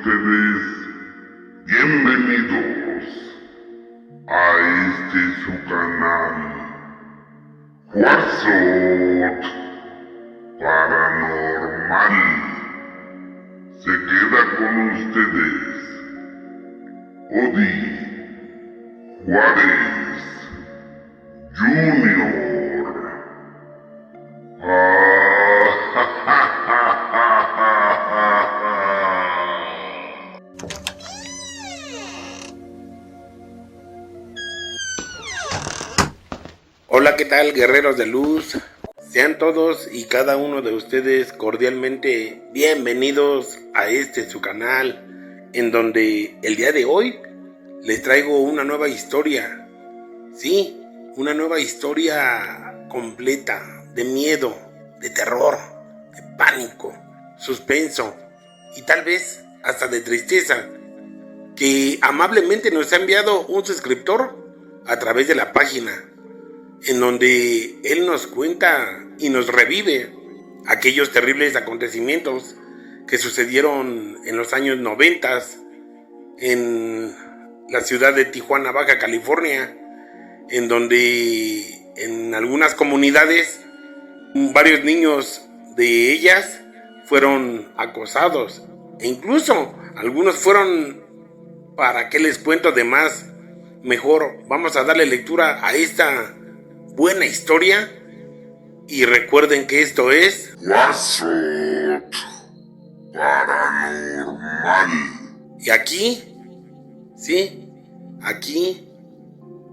ustedes bienvenidos a su canal Huasot Paranormal. Se queda con ustedes Odi Juárez Junior. Hola, ¿qué tal, guerreros de luz? Sean todos y cada uno de ustedes cordialmente bienvenidos a su canal, en donde el día de hoy les traigo una nueva historia. Sí, una nueva historia completa de miedo, de terror, de pánico, suspenso y tal vez hasta de tristeza, que amablemente nos ha enviado un suscriptor a través de la página, en donde él nos cuenta y nos revive aquellos terribles acontecimientos que sucedieron en los años 90 en la ciudad de Tijuana, Baja California, en donde en algunas comunidades varios niños de ellas fueron acosados, e incluso algunos fueron, ¿para qué les cuento de más? Mejor vamos a darle lectura a esta buena historia, y recuerden que esto es Huasot Paranormal. Y aquí, sí, aquí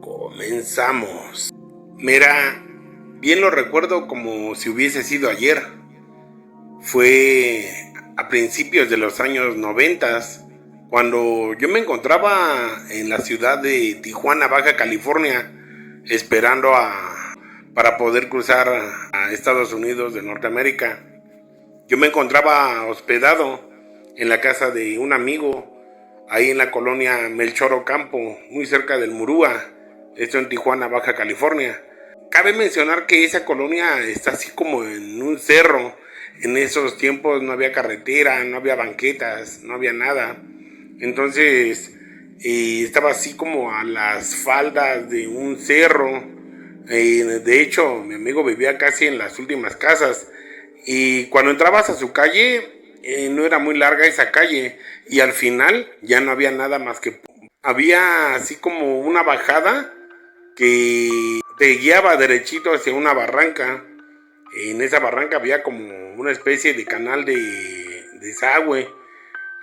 comenzamos. Mira, bien lo recuerdo como si hubiese sido ayer. Fue a principios de los años 90, cuando yo me encontraba en la ciudad de Tijuana, Baja California, esperando para poder cruzar a Estados Unidos de Norteamérica. Yo me encontraba hospedado en la casa de un amigo, ahí en la colonia Melchor Ocampo, muy cerca del Murúa, esto en Tijuana, Baja California. Cabe mencionar que esa colonia está así como en un cerro. En esos tiempos no había carretera, no había banquetas, no había nada. Entonces estaba así como a las faldas de un cerro. De hecho, mi amigo vivía casi en las últimas casas, y cuando entrabas a su calle, no era muy larga esa calle, y al final ya no había nada más que había así como una bajada que te guiaba derechito hacia una barranca. En esa barranca había como una especie de canal de desagüe,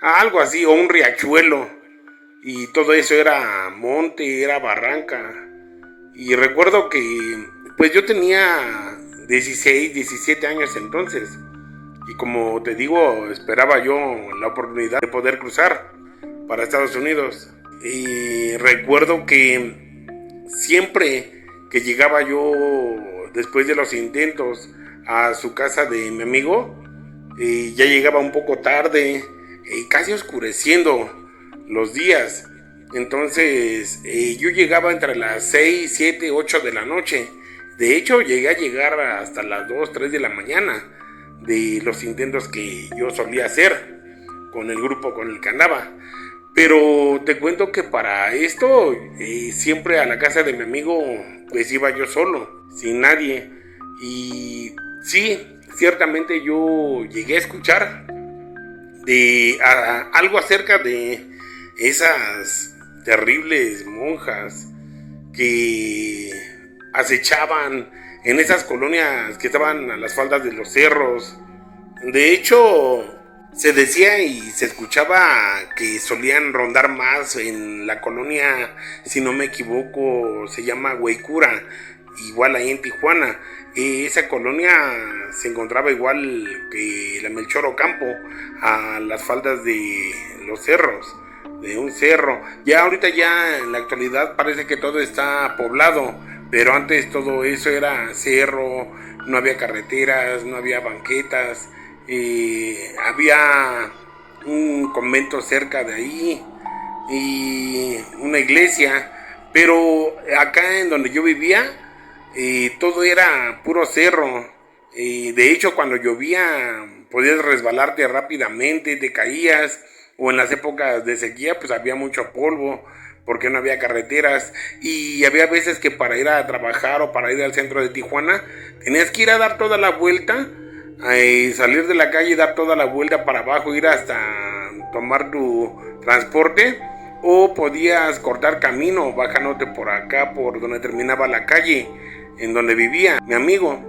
algo así, o un riachuelo, y todo eso era monte, era barranca. Y recuerdo que pues yo tenía 16, 17 años entonces, y como te digo, esperaba yo la oportunidad de poder cruzar para Estados Unidos. Y recuerdo que siempre que llegaba yo después de los intentos a su casa de mi amigo, ya llegaba un poco tarde, casi oscureciendo los días. Entonces yo llegaba entre las 6, 7, 8 de la noche. De hecho, llegué a llegar hasta las 2, 3 de la mañana de los intentos que yo solía hacer con el grupo con el que andaba. Pero te cuento que para esto siempre a la casa de mi amigo pues iba yo solo, sin nadie. Y sí, ciertamente yo llegué a escuchar algo acerca de esas terribles monjas que acechaban en esas colonias que estaban a las faldas de los cerros. De hecho, se decía y se escuchaba que solían rondar más en la colonia, si no me equivoco, se llama Hueycura, igual ahí en Tijuana. Esa colonia se encontraba igual que la Melchor Ocampo, a las faldas de los cerros, de un cerro. Ya ahorita ya en la actualidad parece que todo está poblado, pero antes todo eso era cerro, no había carreteras, no había banquetas, había un convento cerca de ahí y una iglesia, pero acá en donde yo vivía todo era puro cerro. De hecho, cuando llovía podías resbalarte rápidamente, te caías, o en las épocas de sequía pues había mucho polvo porque no había carreteras y había veces que para ir a trabajar o para ir al centro de Tijuana tenías que ir a dar toda la vuelta, salir de la calle y dar toda la vuelta para abajo, ir hasta tomar tu transporte, o podías cortar camino bajándote por acá por donde terminaba la calle en donde vivía mi amigo,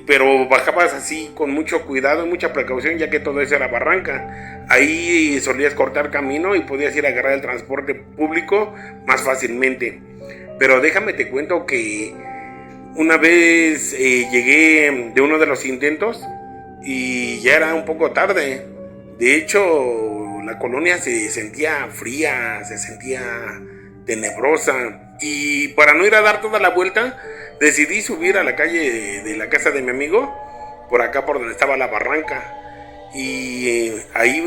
pero bajabas así con mucho cuidado y mucha precaución, ya que todo eso era barranca. Ahí solías cortar camino y podías ir a agarrar el transporte público más fácilmente. Pero déjame te cuento que una vez llegué de uno de los intentos y ya era un poco tarde. De hecho, la colonia se sentía fría, se sentía tenebrosa. Y para no ir a dar toda la vuelta, decidí subir a la calle de la casa de mi amigo, por acá por donde estaba la barranca. Y ahí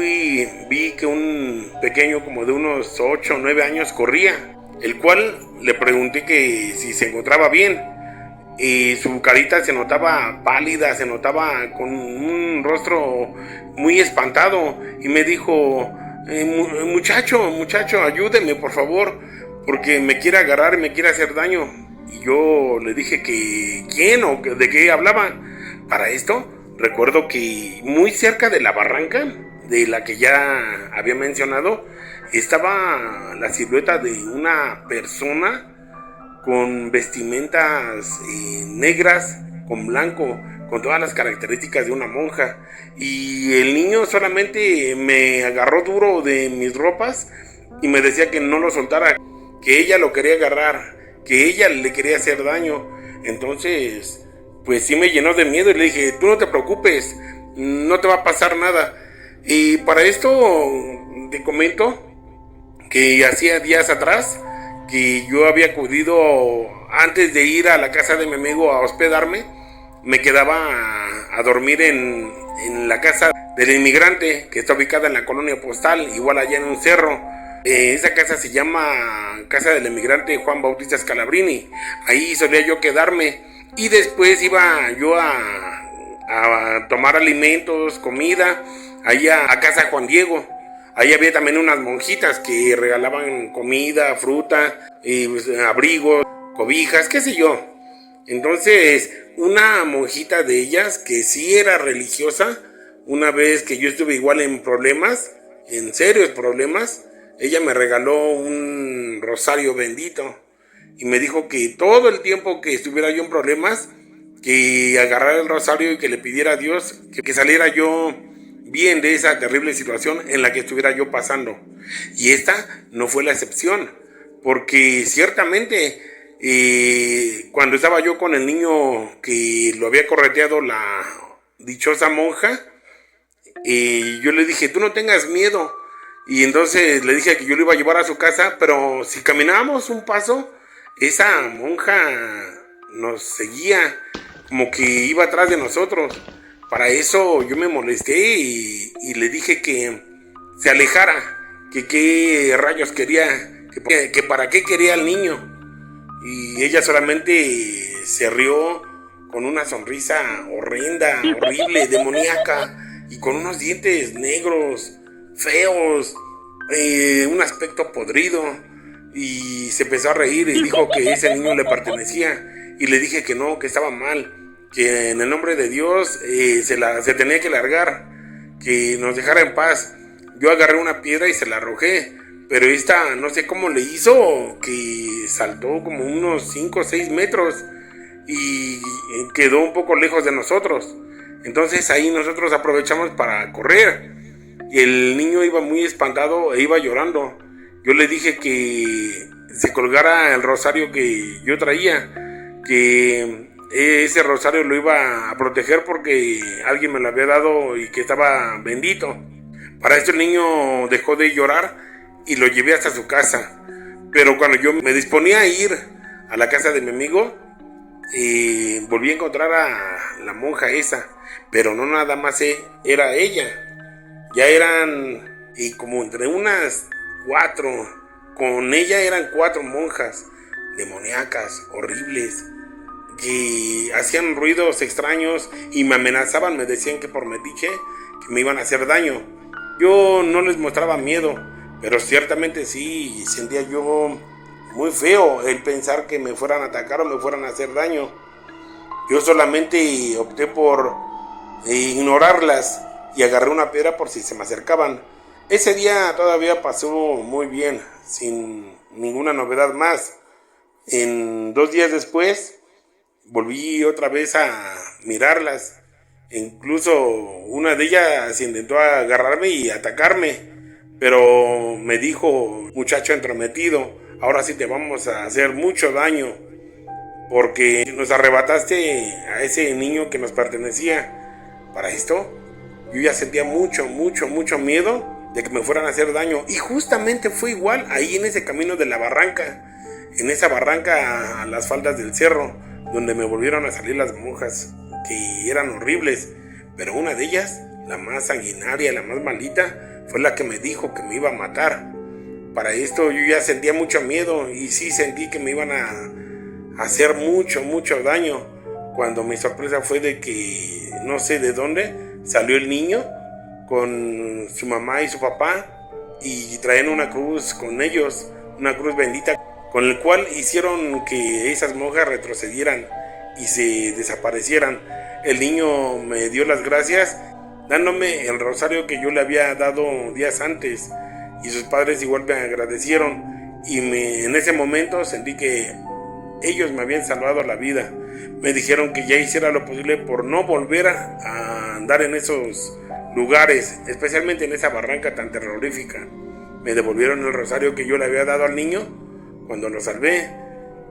vi que un pequeño como de unos 8 o 9 años corría, el cual le pregunté que si se encontraba bien. Y su carita se notaba pálida, se notaba con un rostro muy espantado. Y me dijo, muchacho, ayúdeme por favor, porque me quiere agarrar y me quiere hacer daño. Y yo le dije que quién o de qué hablaba. Para esto recuerdo que muy cerca de la barranca, de la que ya había mencionado, estaba la silueta de una persona con vestimentas negras, con blanco, con todas las características de una monja. Y el niño solamente me agarró duro de mis ropas y me decía que no lo soltara, que ella lo quería agarrar, que ella le quería hacer daño. Entonces, pues sí me llenó de miedo y le dije, tú no te preocupes, no te va a pasar nada. Y para esto te comento que hacía días atrás que yo había acudido, antes de ir a la casa de mi amigo a hospedarme, me quedaba a dormir en la casa del inmigrante, que está ubicada en la colonia postal, igual allá en un cerro. Esa casa se llama Casa del Inmigrante Juan Bautista Scalabrini. Ahí solía yo quedarme y después iba yo a tomar alimentos, comida, allá a casa Juan Diego. Ahí había también unas monjitas que regalaban comida, fruta, abrigos, cobijas, qué sé yo. Entonces, una monjita de ellas, que sí era religiosa, una vez que yo estuve igual en problemas, en serios problemas, ella me regaló un rosario bendito y me dijo que todo el tiempo que estuviera yo en problemas, que agarrara el rosario y que le pidiera a Dios que saliera yo bien de esa terrible situación en la que estuviera yo pasando. Y esta no fue la excepción, porque ciertamente cuando estaba yo con el niño que lo había correteado la dichosa monja, yo le dije, tú no tengas miedo. Y entonces le dije que yo lo iba a llevar a su casa, pero si caminábamos un paso, esa monja nos seguía, como que iba atrás de nosotros. Para eso yo me molesté y le dije que se alejara, que qué rayos quería, que para qué quería al niño. Y ella solamente se rió con una sonrisa horrenda, horrible, demoníaca, y con unos dientes negros, feos, un aspecto podrido, y se empezó a reír y dijo que ese niño le pertenecía. Y le dije que no, que estaba mal, que en el nombre de Dios se tenía que largar, que nos dejara en paz. Yo agarré una piedra y se la arrojé, pero esta no sé cómo le hizo, que saltó como unos 5 o 6 metros y quedó un poco lejos de nosotros. Entonces ahí nosotros aprovechamos para correr. El niño iba muy espantado e iba llorando. Yo le dije que se colgara el rosario que yo traía, que ese rosario lo iba a proteger porque alguien me lo había dado y que estaba bendito. Para esto el niño dejó de llorar y lo llevé hasta su casa. Pero cuando yo me disponía a ir a la casa de mi amigo, volví a encontrar a la monja esa, pero no nada más era ella. Ya eran como entre unas 4, con ella eran 4 monjas demoníacas, horribles, que hacían ruidos extraños y me amenazaban, me decían que por metiche que me iban a hacer daño. Yo no les mostraba miedo, pero ciertamente sí sentía yo muy feo el pensar que me fueran a atacar o me fueran a hacer daño. Yo solamente opté por ignorarlas y agarré una piedra por si se me acercaban. Ese día todavía pasó muy bien, sin ninguna novedad más. En 2 días después volví otra vez a mirarlas. Incluso una de ellas intentó agarrarme y atacarme, pero me dijo, muchacho entrometido, ahora sí te vamos a hacer mucho daño porque nos arrebataste a ese niño que nos pertenecía. Para esto, yo ya sentía mucho miedo de que me fueran a hacer daño. Y justamente fue igual ahí en ese camino de la barranca, en esa barranca a las faldas del cerro, donde me volvieron a salir las monjas, que eran horribles. Pero una de ellas, la más sanguinaria, la más maldita, fue la que me dijo que me iba a matar. Para esto yo ya sentía mucho miedo y sí sentí que me iban a hacer mucho daño, cuando mi sorpresa fue de que no sé de dónde salió el niño con su mamá y su papá y traían una cruz con ellos, una cruz bendita, con el cual hicieron que esas monjas retrocedieran y se desaparecieran. El niño me dio las gracias dándome el rosario que yo le había dado días antes, y sus padres igual me agradecieron, y en ese momento sentí que ellos me habían salvado la vida. Me dijeron que ya hiciera lo posible por no volver a andar en esos lugares, especialmente en esa barranca tan terrorífica. Me devolvieron el rosario que yo le había dado al niño cuando lo salvé.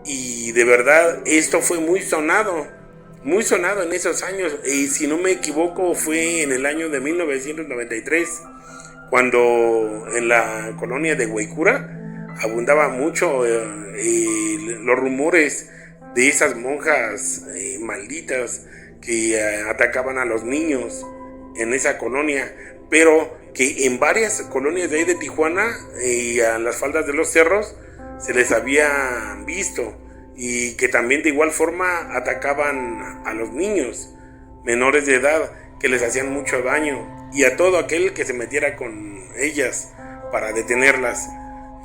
Y de verdad esto fue muy sonado en esos años. Y si no me equivoco fue en el año de 1993, cuando en la colonia de Guaycura abundaba mucho los rumores de esas monjas malditas que atacaban a los niños en esa colonia, pero que en varias colonias de ahí de Tijuana y a las faldas de los cerros se les había visto, y que también de igual forma atacaban a los niños menores de edad, que les hacían mucho daño, y a todo aquel que se metiera con ellas para detenerlas.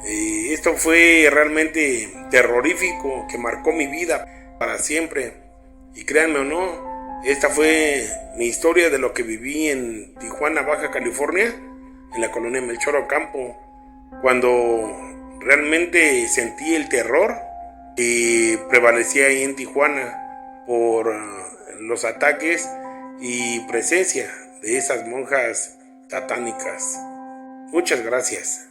Esto fue realmente terrorífico, que marcó mi vida para siempre. Y créanme o no, esta fue mi historia de lo que viví en Tijuana, Baja California, en la colonia Melchor Ocampo, cuando realmente sentí el terror que prevalecía ahí en Tijuana por los ataques y presencia de esas monjas satánicas. Muchas gracias.